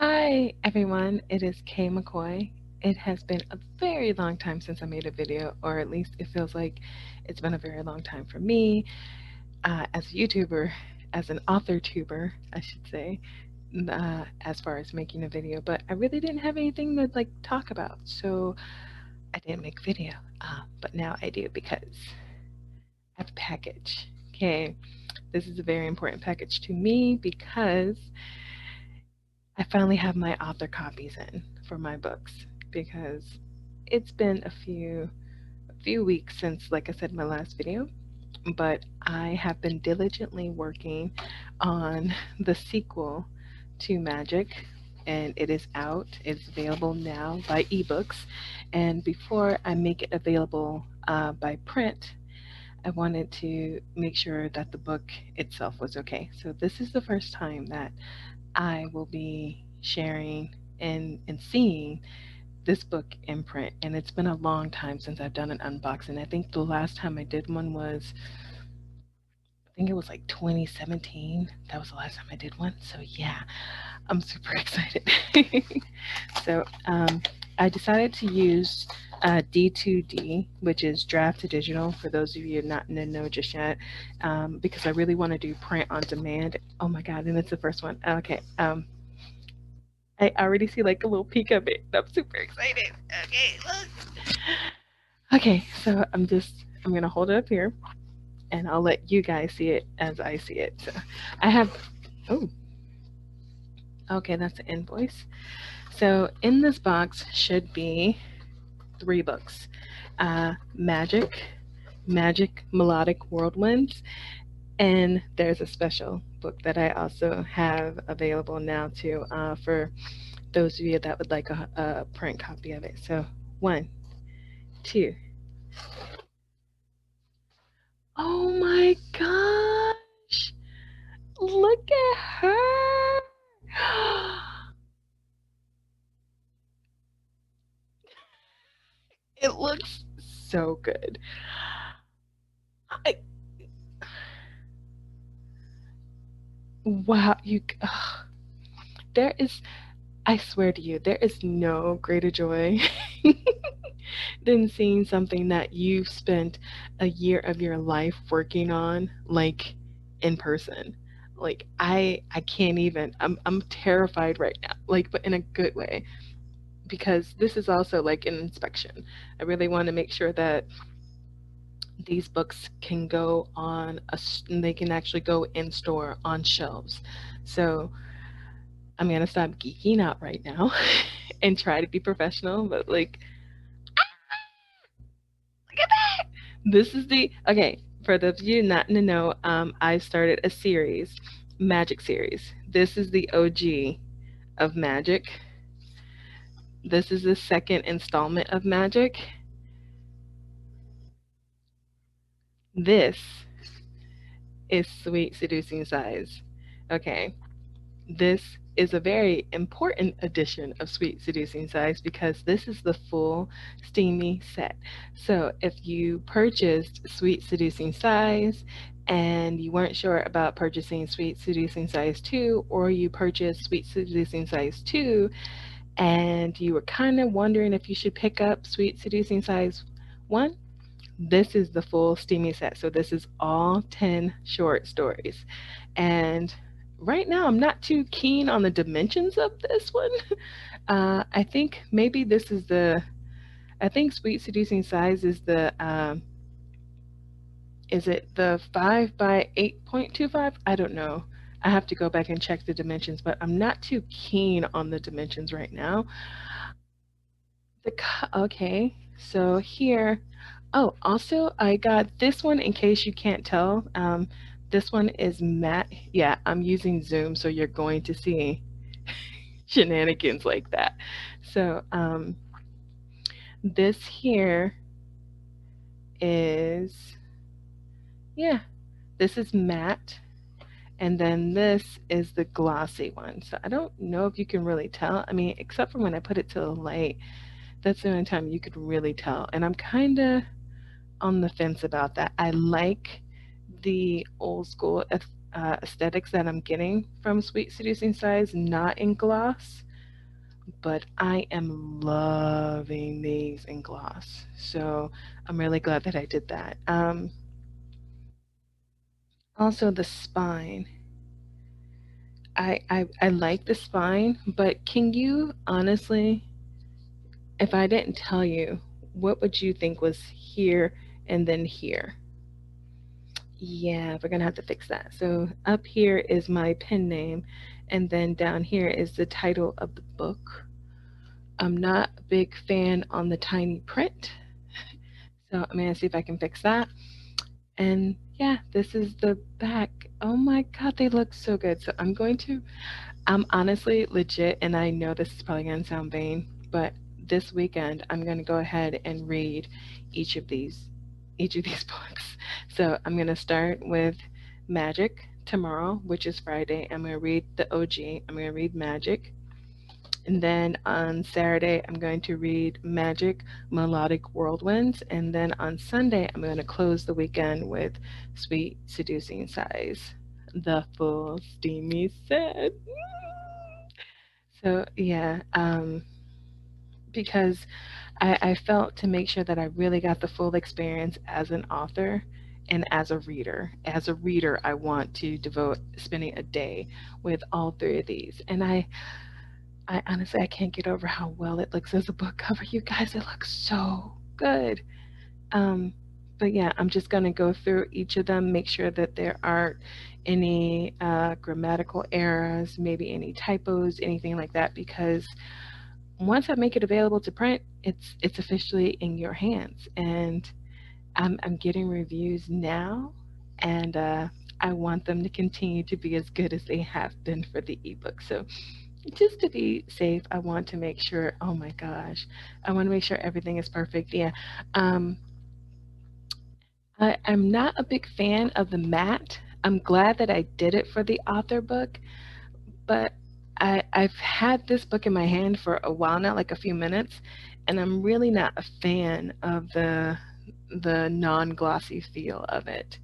Hi everyone, it is Kay McCoy. It has been a very long time since I made a video, or at least it feels like it's been a very long time for me as a YouTuber, as an author tuber, I should say, as far as making a video. But I really didn't have anything to talk about, so I didn't make a video. But now I do because I have a package. Okay, this is a very important package to me because I finally have my author copies in for my books because it's been a few weeks since, like I said in my last video, but I have been diligently working on the sequel to Magic, and it is out. It's available now by ebooks, and before I make it available by print, I wanted to make sure that the book itself was okay. So this is the first time that I will be sharing and seeing this book in print. And it's been a long time since I've done an unboxing. I think the last time I did one was, I think it was like 2017. That was the last time I did one. So yeah, I'm super excited. So I decided to use D2D, which is draft to digital, for those of you not in the know just yet, because I really want to do print on demand. Oh my God, and it's the first one. Okay. I already see like a little peek of it. I'm super excited. Okay, look. Okay, so I'm gonna hold it up here and I'll let you guys see it as I see it. So I have oh, okay, that's an invoice. So in this box should be three books. Magic Melodic Whirlwinds, and there's a special book that I also have available now too for those of you that would like a print copy of it. So one, two. Oh my gosh! Look at her! It looks so good. I, wow, there is, I swear to you, there is no greater joy than seeing something that you've spent a year of your life working on, like in person. Like I can't even. I'm terrified right now. Like, but in a good way, because this is also like an inspection. I really want to make sure that these books can go on they can actually go in store on shelves. So I'm gonna stop geeking out right now and try to be professional, but like, look at that. This is the okay. For those of you not in the know, I started a series, Magic series. This is the OG of Magic. This is the second installment of Magic. This is Sweet Seducing Size. Okay, this is a very important edition of Sweet Seducing Size because this is the full steamy set. So if you purchased Sweet Seducing Size and you weren't sure about purchasing Sweet Seducing Size 2, or you purchased Sweet Seducing Size 2 and you were kind of wondering if you should pick up Sweet Seducing Size 1, this is the full steamy set. So this is all 10 short stories. And right now I'm not too keen on the dimensions of this one. I think maybe this is I think Sweet Seducing Size is it the 5 by 8.25? I don't know. I have to go back and check the dimensions, but I'm not too keen on the dimensions right now. Okay, so here, oh, also I got this one in case you can't tell. This one is matte. Yeah, I'm using Zoom, so you're going to see shenanigans like that. So this here is, yeah, this is matte. And then this is the glossy one. So I don't know if you can really tell. I mean, except for when I put it to the light, that's the only time you could really tell. And I'm kind of on the fence about that. I like the old school aesthetics that I'm getting from Sweet Seducing Size, not in gloss. but I am loving these in gloss. So I'm really glad that I did that. Also, the spine. I like the spine, but can you honestly, if I didn't tell you, what would you think was here and then here? Yeah, we're gonna have to fix that. So up here is my pen name, and then down here is the title of the book. I'm not a big fan on the tiny print, so I'm gonna see if I can fix that. And yeah, this is the back. Oh my god, they look so good. So I'm honestly legit, and I know this is probably gonna sound vain, but this weekend I'm gonna go ahead and read each of these, each of these books. So I'm gonna start with Magic tomorrow, which is Friday. I'm gonna read the OG. I'm gonna read Magic. And then on Saturday, I'm going to read Magic Melodic Whirlwinds. And then on Sunday, I'm going to close the weekend with Sweet Seducing Sighs, the full steamy set. So, yeah, because I felt to make sure that I really got the full experience as an author and as a reader. As a reader, I want to devote spending a day with all three of these. And I honestly I can't get over how well it looks as a book cover. You guys, it looks so good. Um, but yeah, I'm just gonna go through each of them, make sure that there aren't any grammatical errors, maybe any typos, anything like that, because once I make it available to print, it's officially in your hands, and I'm getting reviews now, and I want them to continue to be as good as they have been for the ebook. So just to be safe, I want to make sure. Oh my gosh, I want to make sure everything is perfect. Yeah, um, I'm not a big fan of the matte. I'm glad that I did it for the author book, but I've had this book in my hand for a while now, like a few minutes, and I'm really not a fan of the non-glossy feel of it.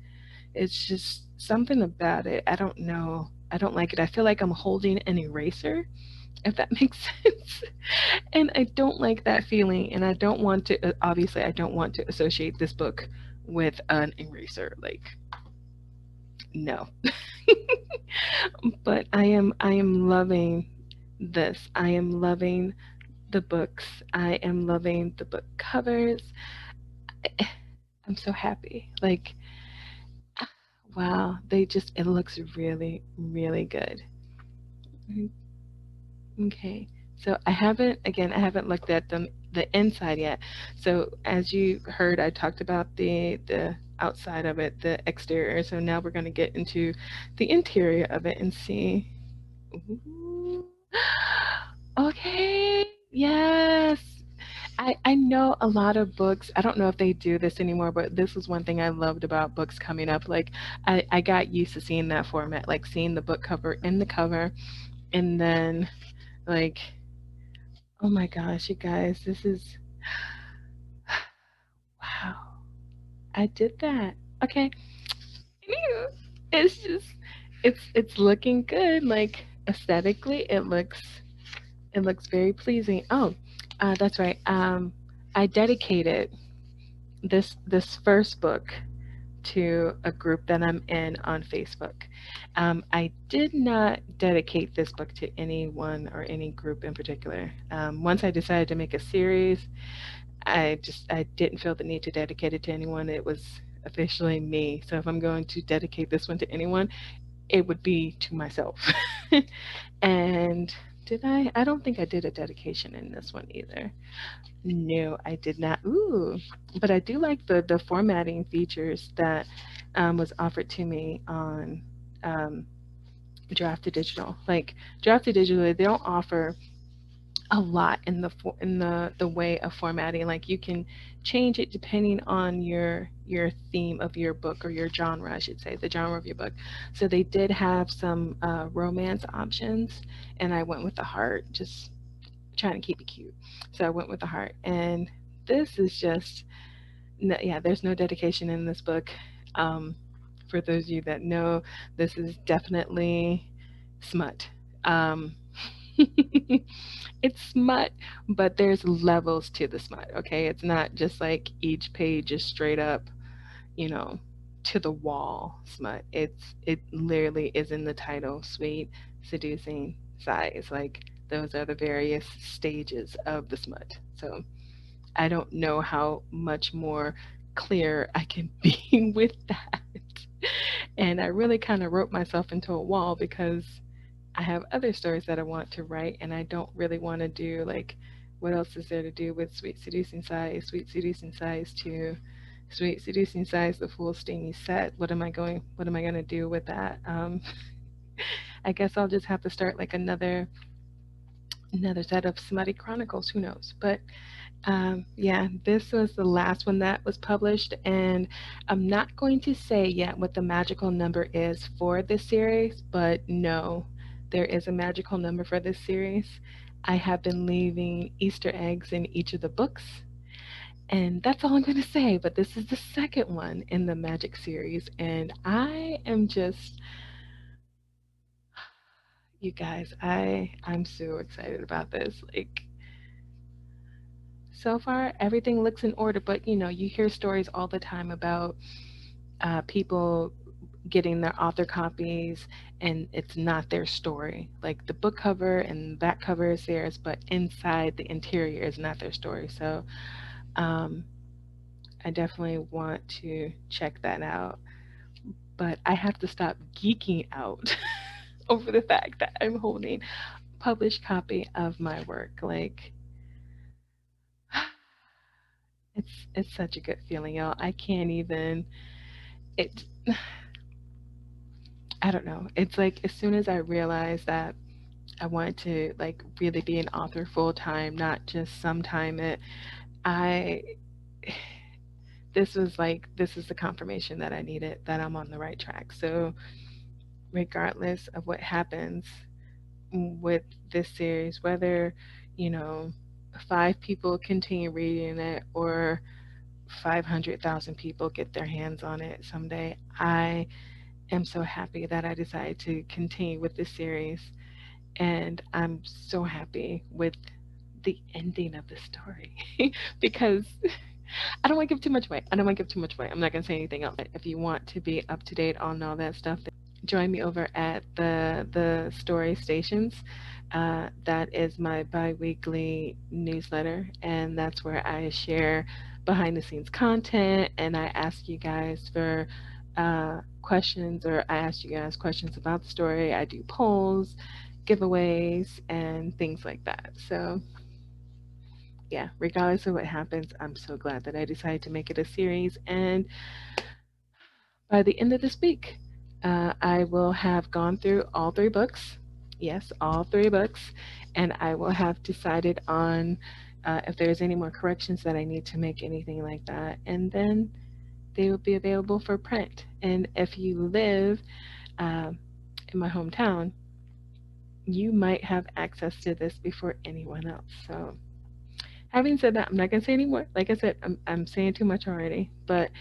It's just something about it. I don't know. I don't like it. I feel like I'm holding an eraser, if that makes sense. And I don't like that feeling. And I don't want to, obviously, I don't want to associate this book with an eraser. Like, no. But I am loving this. I am loving the books. I am loving the book covers. I'm so happy. Like, wow, it looks really, really good. Okay. So I haven't looked at the inside yet. So as you heard, I talked about the outside of it, the exterior. So now we're going to get into the interior of it and see. Ooh. Okay. Yes. I know a lot of books. I don't know if they do this anymore, but this was one thing I loved about books coming up. Like I got used to seeing that format, like seeing the book cover in the cover, and then like, oh my gosh, you guys, this is wow. I did that. Okay. Ew. It's just it's looking good. Like aesthetically, it looks very pleasing. Oh, that's right. I dedicated this first book to a group that I'm in on Facebook. I did not dedicate this book to anyone or any group in particular. Once I decided to make a series, I didn't feel the need to dedicate it to anyone. It was officially me. So if I'm going to dedicate this one to anyone, it would be to myself. And did I? I don't think I did a dedication in this one either. No, I did not. Ooh, but I do like the formatting features that was offered to me on um, Draft to Digital. Like Draft to Digital, they don't offer a lot in the way of formatting. Like you can change it depending on your theme of your book, or your genre, I should say, the genre of your book. So they did have some romance options, and I went with the heart, just trying to keep it cute. So I went with the heart, and this is just no, yeah. There's no dedication in this book. Um, for those of you that know, this is definitely smut. Um, it's smut, but there's levels to the smut, okay? It's not just like each page is straight up, you know, to the wall smut. It literally is in the title, sweet, seducing sighs. Like those are the various stages of the smut. So I don't know how much more clear I can be with that. And I really kind of wrote myself into a wall because I have other stories that I want to write, and I don't really want to do like what else is there to do with Sweet Seducing Size 2, Sweet Seducing Size the full steamy set. What am I going to do with that? I guess I'll just have to start like another set of Smutty Chronicles, who knows? But yeah, this was the last one that was published, and I'm not going to say yet what the magical number is for this series, but no, there is a magical number for this series. I have been leaving Easter eggs in each of the books, and that's all I'm going to say. But this is the second one in the Magic series, and I am just, you guys, I'm so excited about this. Like, so far, everything looks in order, but you hear stories all the time about people getting their author copies and it's not their story. Like the book cover and back cover is theirs, but inside the interior is not their story. So um, I definitely want to check that out. But I have to stop geeking out over the fact that I'm holding published copy of my work. Like it's such a good feeling, y'all. I can't even it I don't know. It's like as soon as I realized that I wanted to like really be an author full time, not just sometime it, I this is the confirmation that I needed that I'm on the right track. So regardless of what happens with this series, whether, you know, 5 people continue reading it or 500,000 people get their hands on it someday, I am so happy that I decided to continue with this series. And I'm so happy with the ending of the story because I don't want to give too much away. I don't want to give too much away. I'm not going to say anything else. If you want to be up to date on all that stuff, join me over at the Story Stations. That is my bi-weekly newsletter, and that's where I share behind the scenes content and I ask you guys for questions, or I ask you guys questions about the story. I do polls, giveaways, and things like that. So yeah, regardless of what happens, I'm so glad that I decided to make it a series. And by the end of this week, I will have gone through all 3 books. Yes, all 3 books. And I will have decided on if there's any more corrections that I need to make, anything like that. And then they will be available for print. And if you live in my hometown, you might have access to this before anyone else. So having said that, I'm not going to say any more. Like I said, I'm saying too much already, but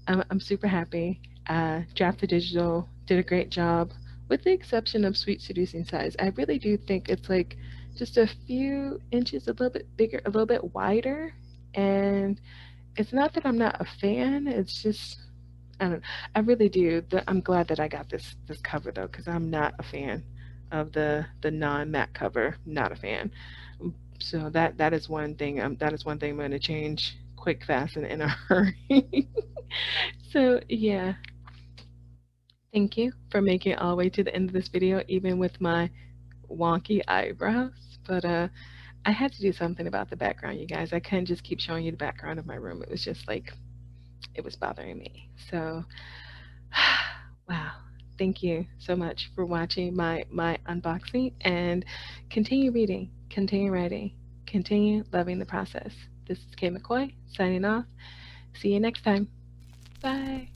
I'm super happy. Draft the Digital did a great job, with the exception of Sweet Seducing Size. I really do think it's like just a few inches, a little bit bigger, a little bit wider. And it's not that I'm not a fan, it's just, I don't I really do. I'm glad that I got this cover though, because I'm not a fan of the non matte cover. Not a fan. So that is one thing. That is one thing I'm going to change quick, fast, and in a hurry. So yeah, thank you for making it all the way to the end of this video, even with my wonky eyebrows. But I had to do something about the background, you guys. I couldn't just keep showing you the background of my room. It was just like it was bothering me. So wow. Thank you so much for watching my unboxing, and continue reading, continue writing, continue loving the process. This is Kay McCoy signing off. See you next time. Bye.